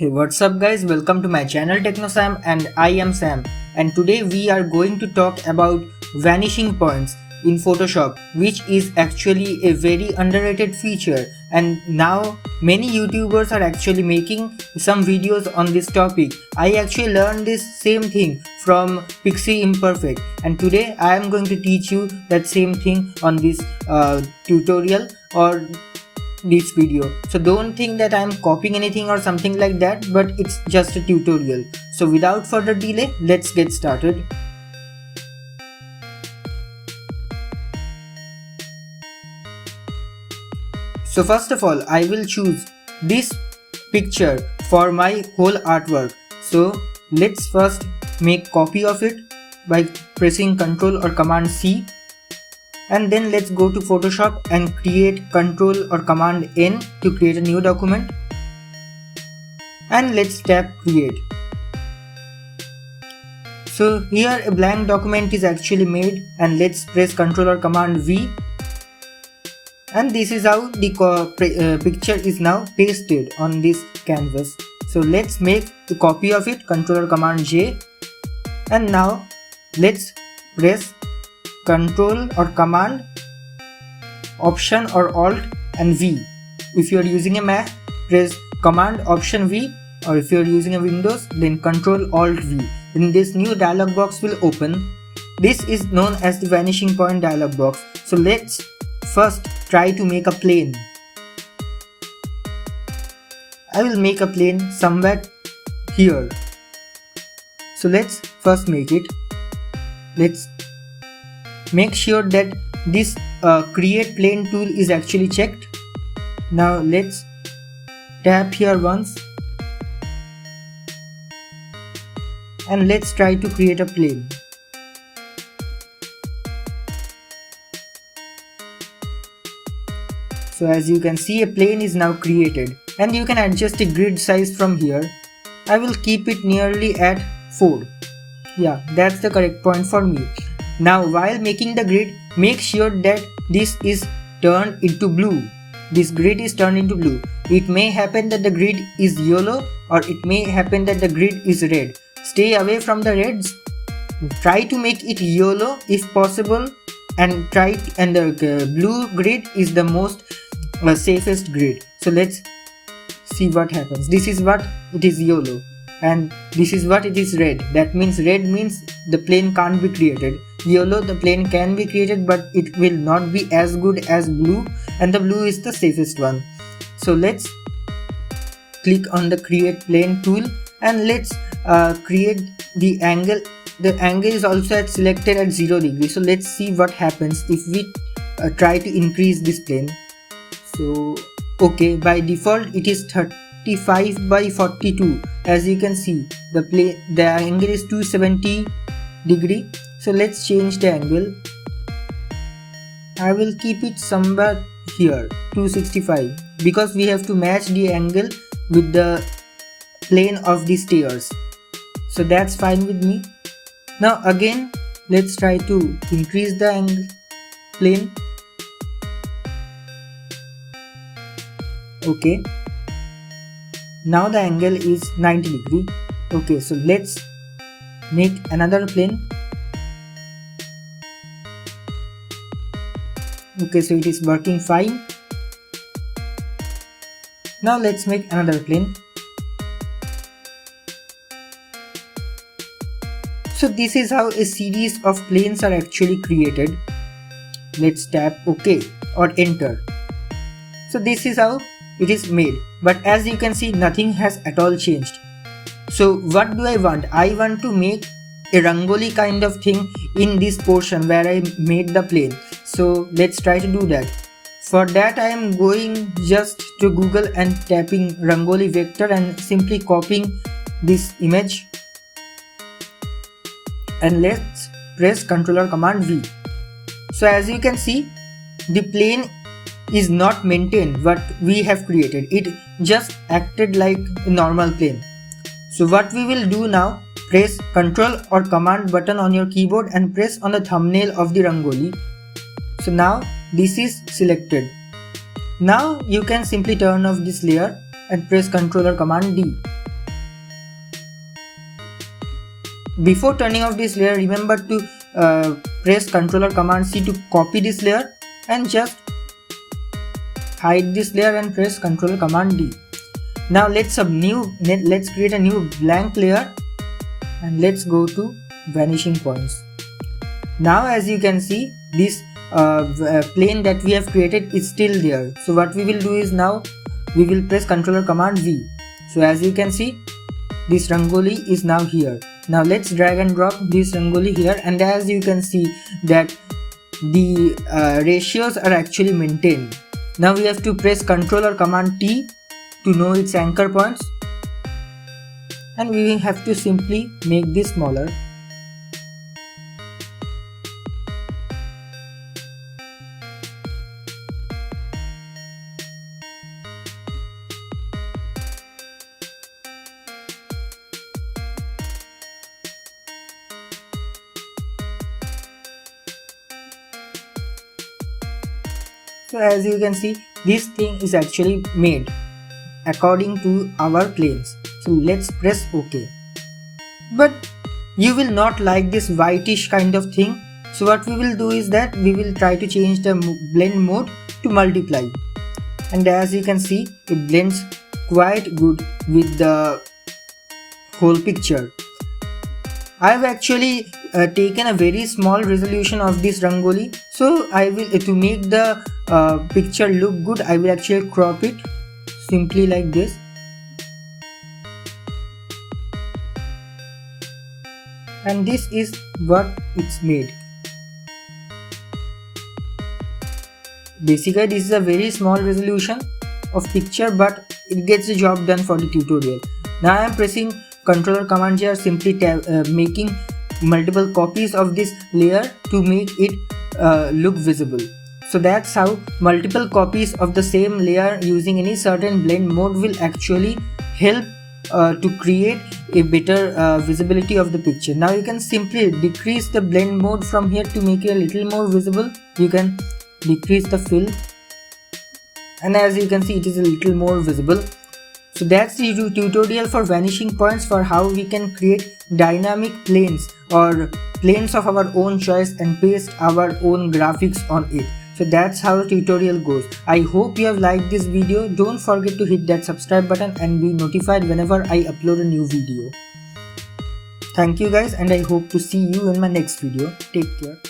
Hey, what's up guys? Welcome to my channel TechnoSam and I am Sam, and today we are going to talk about vanishing points in Photoshop, which is actually a very underrated feature, and now many YouTubers are actually making some videos on this topic. I actually learned this same thing from Pixie Imperfect, and today I am going to teach you that same thing on this tutorial or this video. So don't think that I'm copying anything or something like that, but it's just a tutorial. So without further delay, let's get started. So first of all, I will choose this picture for my whole artwork. So let's first make copy of it by pressing Ctrl or Command C, and then let's go to Photoshop and create Ctrl or Command N to create a new document, and let's tap create. So here a blank document is actually made, and let's press Ctrl or Command V, and this is how the picture is now pasted on this canvas. So let's make a copy of it, Ctrl or Command J, and now let's press Ctrl or Command, Option or Alt and V. If you are using a Mac, press Command Option V, or if you are using a Windows, then Ctrl Alt V. Then this new dialog box will open. This is known as the vanishing point dialog box. So let's first try to make a plane. I will make a plane somewhere here. So let's first make it. Let's make sure that this create plane tool is actually checked. Now let's tap here once, and let's try to create a plane. So as you can see, a plane is now created, and you can adjust the grid size from here. I will keep it nearly at 4. Yeah, that's the correct point for me. Now while making the grid, make sure that this is turned into blue. This grid is turned into blue. It may happen that the grid is yellow, or it may happen that the grid is red. Stay away from the reds. Try to make it yellow if possible, and the blue grid is the most safest grid. So let's see what happens. This is what it is yellow, and this is what it is red. That means red means the plane can't be created. Yellow, the plane can be created, but it will not be as good as blue, and the blue is the safest one. So let's click on the create plane tool, and let's create the angle. The angle is also selected at 0 degree. So let's see what happens if we try to increase this plane. So okay, by default it is 35 by 42. As you can see, the angle is 270 degree. So let's change the angle. I will keep it somewhere here, 265, because we have to match the angle with the plane of the stairs. So that's fine with me. Now again, let's try to increase the angle plane. Okay, now the angle is 90 degree. Okay, so let's make another plane. Okay, so it is working fine. Now let's make another plane. So this is how a series of planes are actually created. Let's tap OK or enter. So this is how it is made, but as you can see, nothing has at all changed. So what do I want? I want to make a rangoli kind of thing in this portion where I made the plane. So let's try to do that. For that I am going just to Google and tapping rangoli vector and simply copying this image, and let's press Ctrl or Command V. So as you can see, the plane is not maintained what we have created. It just acted like a normal plane. So what we will do now, press Ctrl or Command button on your keyboard and press on the thumbnail of the rangoli. So now this is selected. Now you can simply turn off this layer and press Ctrl or Command D. Before turning off this layer, remember to press Ctrl or Command C to copy this layer and just hide this layer and press Ctrl or Command D. Now let's create a new blank layer and let's go to vanishing points. Now as you can see, this plane that we have created is still there. So what we will do is now we will press Ctrl or Command V. So as you can see, this Rangoli is now here. Now let's drag and drop this Rangoli here, and as you can see that the ratios are actually maintained. Now we have to press Ctrl or Command T to know its anchor points, and we will have to simply make this smaller. So as you can see, this thing is actually made according to our planes. So let's press OK. But you will not like this whitish kind of thing. So what we will do is that we will try to change the blend mode to multiply. And as you can see, it blends quite good with the whole picture. I have actually taken a very small resolution of this Rangoli. So I will, to make the picture look good, I will actually crop it simply like this. And this is what it's made. Basically this is a very small resolution of picture, but it gets the job done for the tutorial. Now I am pressing Ctrl or Command J, simply making multiple copies of this layer to make it look visible. So that's how multiple copies of the same layer using any certain blend mode will actually help to create a better visibility of the picture. Now you can simply decrease the blend mode from here to make it a little more visible. You can decrease the fill, and as you can see, it is a little more visible. So that's the tutorial for vanishing points, for how we can create dynamic planes or planes of our own choice and paste our own graphics on it. So that's how the tutorial goes. I hope you have liked this video. Don't forget to hit that subscribe button and be notified whenever I upload a new video. Thank you guys, and I hope to see you in my next video. Take care.